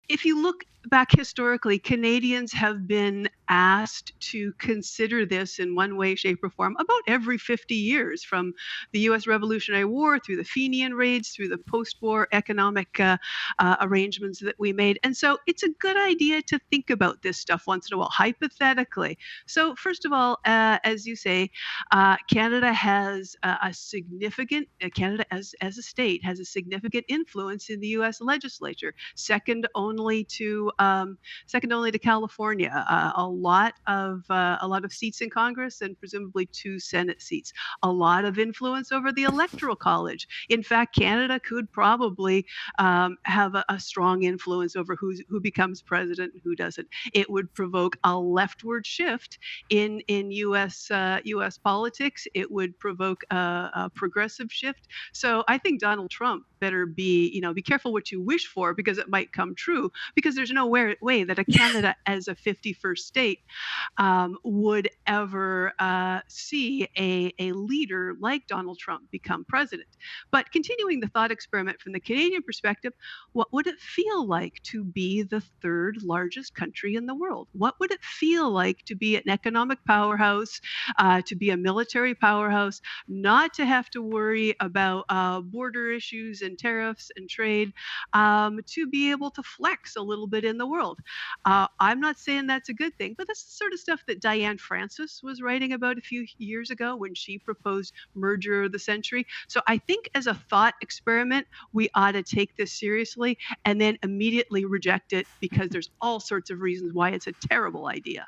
if you look back historically, Canadians have been asked to consider this in one way, shape, or form about every 50 years, from the U.S. Revolutionary War through the Fenian raids, through the post-war economic arrangements that we made. And so it's a good idea to think about this stuff once in a while, hypothetically. So first of all, as you say, Canada has a significant, Canada as a state has a significant influence in the U.S. legislature, second only to California. A lot of seats in Congress and presumably 2 Senate seats. A lot of influence over the Electoral College. In fact, Canada could probably have a strong influence over who becomes president and who doesn't. It would provoke a leftward shift in U.S. politics. It would provoke a progressive shift. So I think Donald Trump better be careful what you wish for, because it might come true. Because there's no way that a Canada as a 51st state would ever see a leader like Donald Trump become president. But continuing the thought experiment from the Canadian perspective, what would it feel like to be the third largest country in the world? What would it feel like to be an economic powerhouse, to be a military powerhouse, not to have to worry about border issues and tariffs and trade, to be able to flex a little bit in the world? I'm not saying that's a good thing, but that's the sort of stuff that Diane Francis was writing about a few years ago when she proposed merger of the century. So I think as a thought experiment, we ought to take this seriously and then immediately reject it, because there's all sorts of reasons why it's a terrible idea.